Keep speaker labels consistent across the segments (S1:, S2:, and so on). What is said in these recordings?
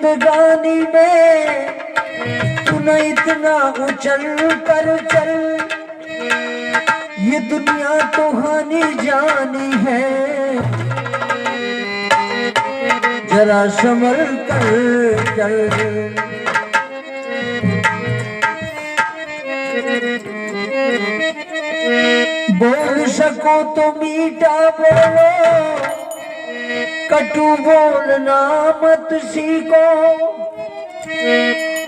S1: जिंदगानी में तू न इतना उछल कर चल, ये दुनिया तो हानि जानी है, जरा संभल कर चल। बोल सको तो मीठा बोलो, कटु बोलना मत सीखो,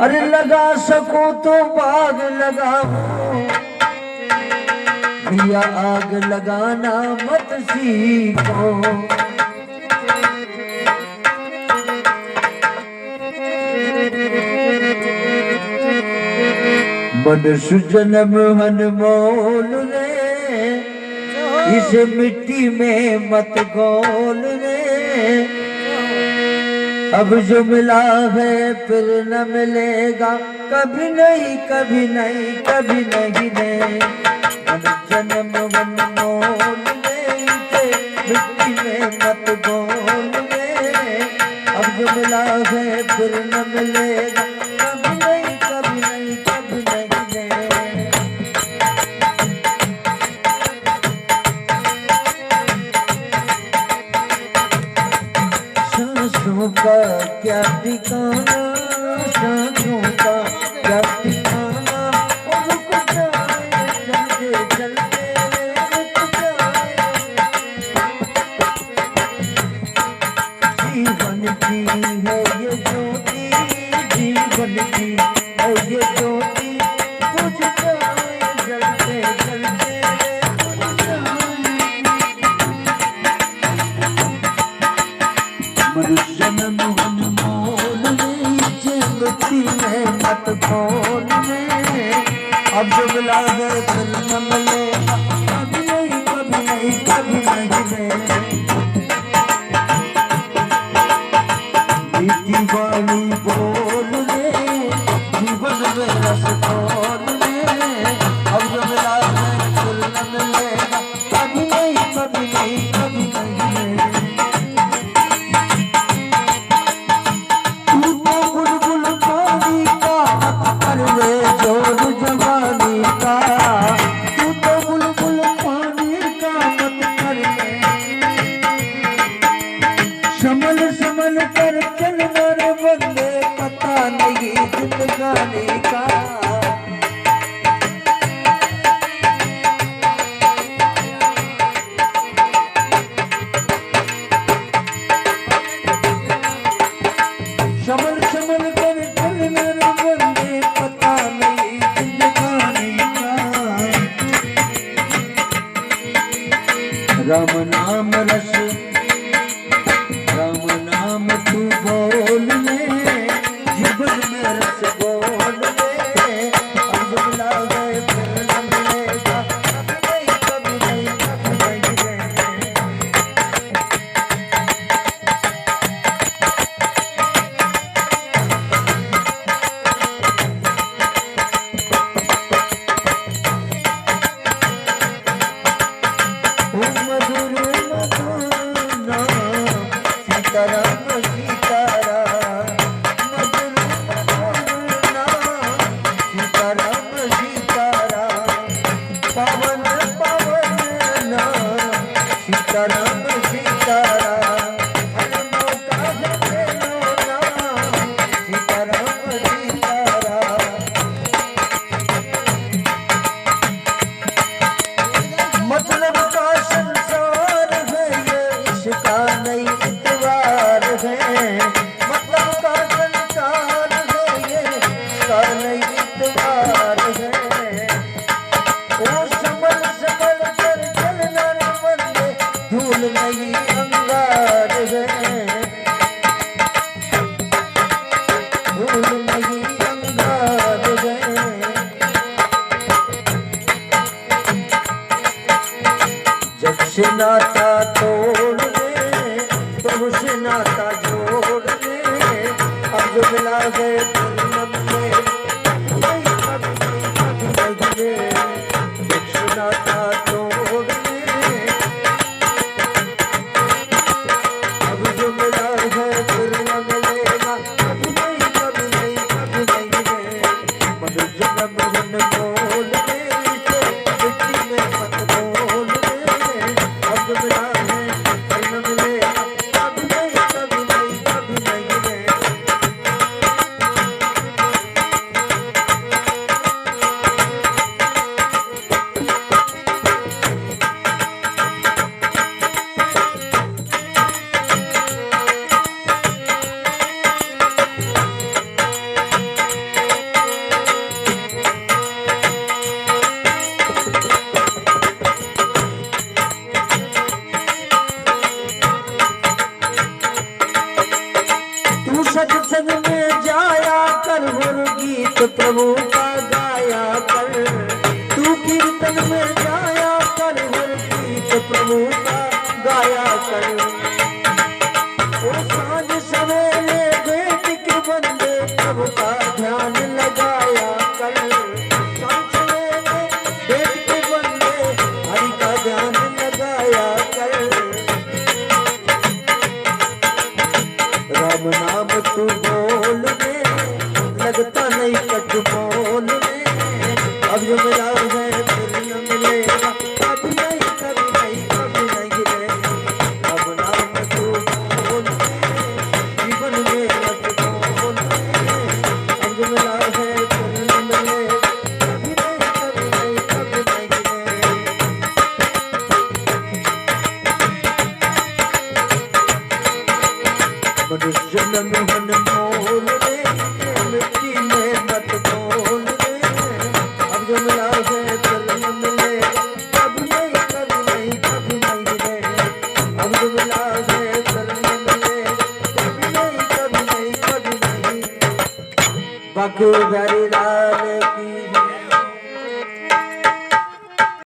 S1: अरे लगा सको तो बाग लगाओ, भैया आग लगाना मत सीखो। मनुष्य जन्म अनमोल रे, इसे मिट्टी में मत घोल रे, अब जो मिला है फिर न मिलेगा, कभी नहीं कभी नहीं कभी नहीं रे। जन्म अनमोल रे, इसे मिट्टी में मत घोल रे, अब जो मिला है फिर न मिलेगा, कभी नहीं कभी नहीं कभी नहीं रे। सांसों का क्या ठिकाना, सांसों का क्या ठिकाना, रुक जाए चलते चलते रुक जाए। जीवन की है ये ज्योति, जीवन की है ये ज्योति, बुझ जाए जलते जलते बुझ जाए। मनुष्य जन्म अनमोल में, इसे मिट्टी में मत घोल में, अब जो मिला है फिर न मिलेगा, कभी नहीं कभी नहीं कभी नहीं रे। मीठी वाणी बोल रे, जीवन में रस खोल रे, अब जो मिला है फिर न मिलेगा, कभी नहीं कभी नहीं कभी नहीं रे। संभल संभल कर चलना रे बंदे, पता नहीं जिंदगानी का। संभल संभल कर चलना रे बंदे, पता नहीं जिंदगानी का। राम नाम रस, राम नाम तू बोल ले, जीवन में रस बोल ले, अब जो मिला है फिर न मिलेगा, कभी नहीं कभी नहीं रे। ओ मधुर मधुर नाम सीताराम सीताराम, मधुर मधुर नाम सीताराम सीताराम, पावन पावन नाम सीताराम सीताराम, हर मौका दे लो नाम सीताराम सीताराम। मतलब का संसार है ये, इसका नहीं इतवार है, मतलब का संसार है ये, इसका नहीं इतवार है। ओ संभल संभल कर चलना रे बंदे, धूल नहीं अंगार है, धूल नहीं अंगार है। जब से नाता तोड़ ले, तब से नाता जोड़ ले, अब जो मिला है फिर न मिलेगा, नहीं कभी नहीं कभी नहीं रे। जब से नाता तोड़ ले, अब जो मिला है फिर न मिलेगा, कभी प्रभु का गाया कर, तू कीर्तन में जाया कर, हर गीत प्रभु का गाया कर। ओ सांझ सवेरे बैठ के बंदे प्रभु का ध्यान लगाया कर, सांझ सवेरे बैठ के बंदे हरि का ध्यान लगाया कर। राम नाम तू बोल में लगता नहीं कटमोल में, अब जो मिला है फिर न मिलेगा, कभी नहीं कभी नहीं कभी नहीं रे। अब नाम तू बोल जीवन में कटमोल में, अब जो मिला है फिर न मिलेगा, कभी नहीं कभी नहीं कभी नहीं रे। मनुष्य मोहन मोल रे, मिट्टी में मत तोल रे, अब जो मिला है फिर न मिलेगा, कभी नहीं कभी नहीं कभी नहीं रे। अब जो मिला है फिर न मिलेगा, कभी नहीं कभी नहीं कभी नहीं। बाकी लाल की